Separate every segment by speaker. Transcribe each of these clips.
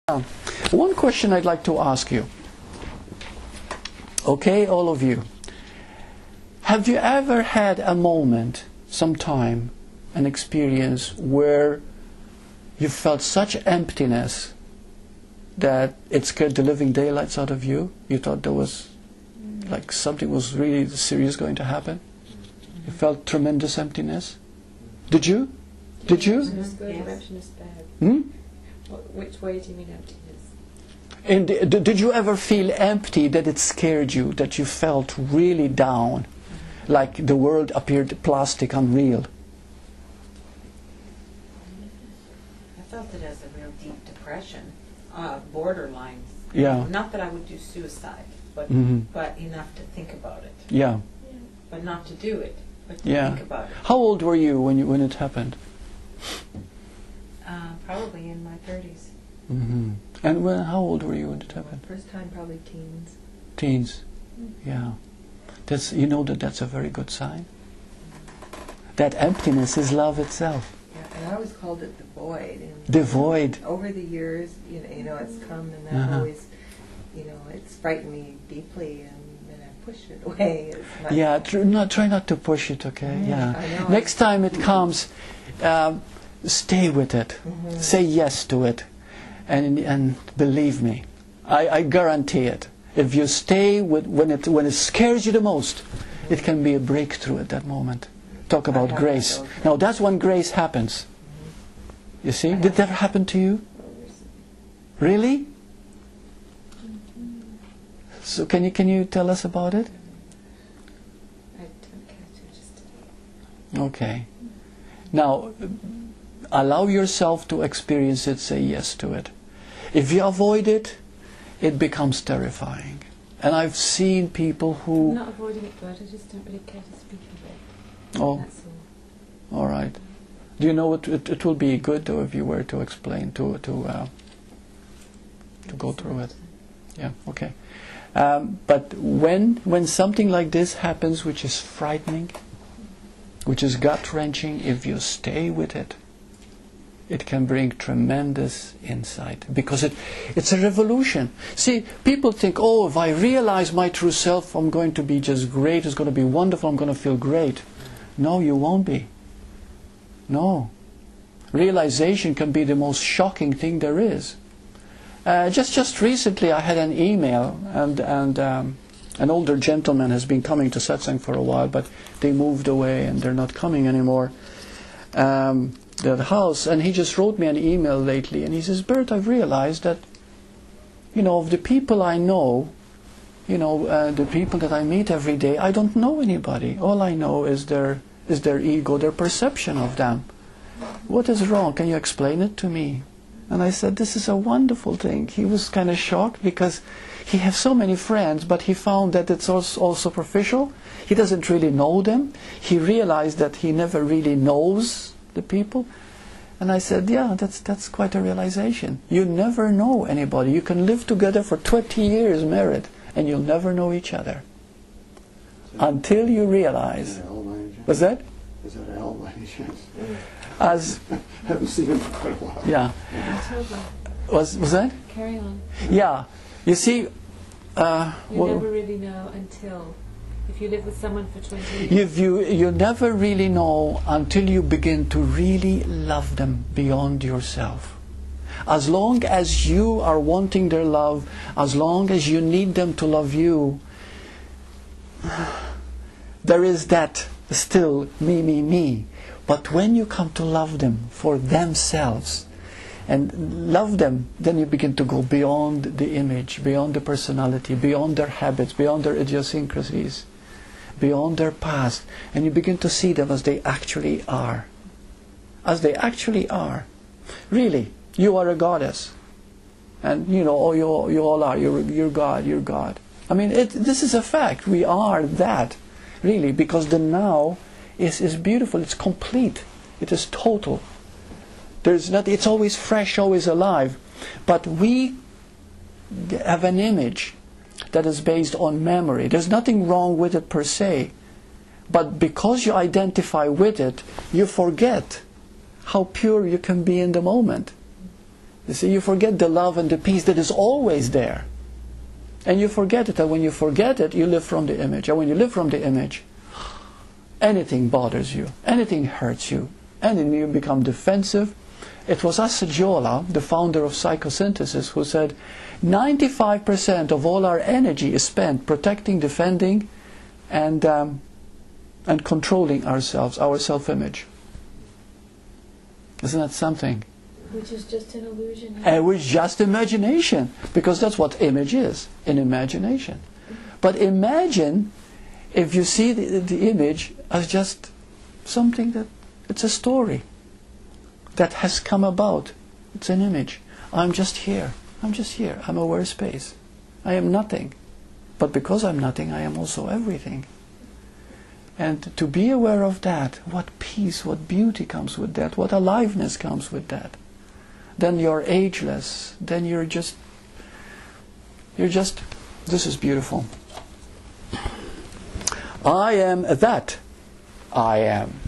Speaker 1: One question I'd like to ask you. Okay, all of you. Have you ever had a moment, sometime, an experience where you felt such emptiness that it scared the living daylights out of you? You thought there was, like, something was really serious going to happen? You felt tremendous emptiness? Did you? Did you?
Speaker 2: Emptiness bad.
Speaker 1: Hmm?
Speaker 2: Which way do you mean emptiness?
Speaker 1: And did you ever feel empty, that it scared you, that you felt really down, like the world appeared plastic, unreal?
Speaker 2: I felt it as a real deep depression, borderline.
Speaker 1: Yeah.
Speaker 2: Not that I would do suicide, but but enough to think about it.
Speaker 1: Yeah.
Speaker 2: But not to do it, but to
Speaker 1: Yeah.
Speaker 2: think about it.
Speaker 1: How old were you when it happened?
Speaker 2: Probably in my 30s.
Speaker 1: And how old were you when it happened?
Speaker 2: First time, probably teens.
Speaker 1: Teens. Yeah. That's, you know, that's a very good sign. That emptiness is love itself.
Speaker 3: Yeah, and I always called it the void. And
Speaker 1: The void.
Speaker 3: over the years, you know, it's come, and I've always, it's frightened me deeply, and I push it away. As much.
Speaker 1: Yeah, try not to push it, okay? Yeah.
Speaker 3: I know.
Speaker 1: Next time it comes, stay with it. Say yes to it. And believe me, I guarantee it. If you stay with when it scares you the most, it can be a breakthrough at that moment. Talk about grace. Now that's when grace happens. You see? Did that happen to you? Really? So can you tell us about it?
Speaker 2: I didn't catch it just today.
Speaker 1: Okay. Now, allow yourself to experience it, say yes to it. If you avoid it, it becomes terrifying. And I've seen people who...
Speaker 2: I'm not avoiding it, but I just don't really care to speak of it.
Speaker 1: Oh,
Speaker 2: That's all.
Speaker 1: all right. Do you know it will be good, though, if you were to explain, to go through it? Yeah, okay. But when something like this happens, which is frightening, which is gut-wrenching, if you stay with it, it can bring tremendous insight, because it's a revolution. See, people think, oh, if I realize my true self, I'm going to be just great, it's going to be wonderful, I'm going to feel great. No, you won't be. No. Realization can be the most shocking thing there is. Just recently I had an email, and an older gentleman has been coming to Satsang for a while, but they moved away and they're not coming anymore. The house, and he just wrote me an email lately, and he says, Burt, I've realized that, of the people I know, the people that I meet every day, I don't know anybody. All I know is their ego, their perception of them. What is wrong? Can you explain it to me? And I said, this is a wonderful thing. He was kind of shocked, because he has so many friends, but he found that it's all superficial. He doesn't really know them. He realized that he never really knows the people. And I said, yeah, that's quite a realization. You never know anybody. You can live together for 20 years married, and you'll never know each other until you realize. Was that?
Speaker 4: Is that Al by any chance?
Speaker 1: As
Speaker 4: I haven't seen him for quite a while.
Speaker 1: yeah, was that?
Speaker 2: Carry on.
Speaker 1: Yeah, you see,
Speaker 2: You never really know until, if you live with someone for 20 years.
Speaker 1: you never really know until you begin to really love them beyond yourself. As long as you are wanting their love, as long as you need them to love you, there is that still me. But when you come to love them for themselves and love them, then you begin to go beyond the image, beyond the personality, beyond their habits, beyond their idiosyncrasies, beyond their past, and you begin to see them as they actually are. As they actually are. Really, you are a goddess. And you all are. You're God, you're God. I mean, this is a fact. We are that, really, because the now is beautiful, it's complete, it is total. It's always fresh, always alive. But we have an image that is based on memory. There's nothing wrong with it per se. But because you identify with it, you forget how pure you can be in the moment. You see, you forget the love and the peace that is always there. And you forget it, and when you forget it, you live from the image. And when you live from the image, anything bothers you, anything hurts you, and you become defensive. It was Assaggiola, the founder of psychosynthesis, who said 95% of all our energy is spent protecting, defending, and controlling ourselves, our self-image. Isn't that something?
Speaker 2: Which is just an illusion.
Speaker 1: And which is just imagination, because that's what image is, an imagination. But imagine if you see the image as just something that, it's a story that has come about. It's an image. I'm just here. I'm just here. I'm aware space. I am nothing. But because I'm nothing, I am also everything. And to be aware of that, what peace, what beauty comes with that, what aliveness comes with that. Then you're ageless. Then you're just, this is beautiful. I am that I am.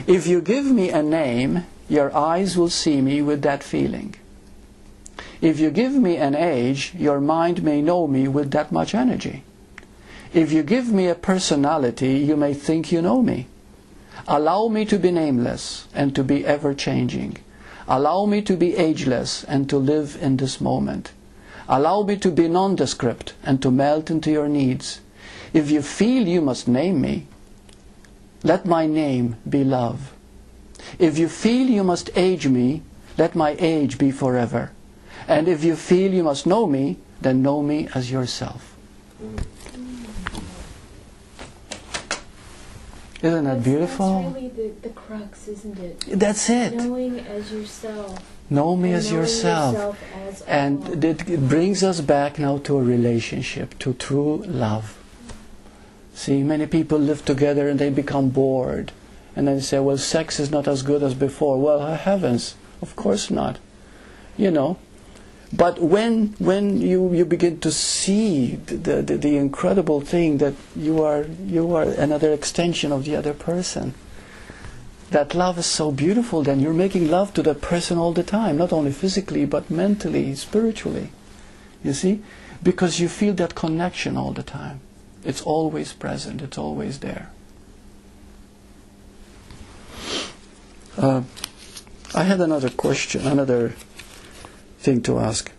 Speaker 1: If you give me a name, your eyes will see me with that feeling. If you give me an age, your mind may know me with that much energy. If you give me a personality, you may think you know me. Allow me to be nameless and to be ever-changing. Allow me to be ageless and to live in this moment. Allow me to be nondescript and to melt into your needs. If you feel you must name me, let my name be love. If you feel you must age me, let my age be forever. And if you feel you must know me, then know me as yourself. Isn't that beautiful?
Speaker 2: That's really the crux, isn't it?
Speaker 1: That's it.
Speaker 2: Knowing as yourself.
Speaker 1: Know me as yourself.
Speaker 2: As
Speaker 1: and it brings us back now to a relationship, to true love. See, many people live together and they become bored. And then they say, well, sex is not as good as before. Well, heavens, of course not. You know. But when you begin to see the incredible thing that you are another extension of the other person, that love is so beautiful, then you're making love to that person all the time, not only physically, but mentally, spiritually. You see? Because you feel that connection all the time. It's always present, it's always there. I had another question, another thing to ask.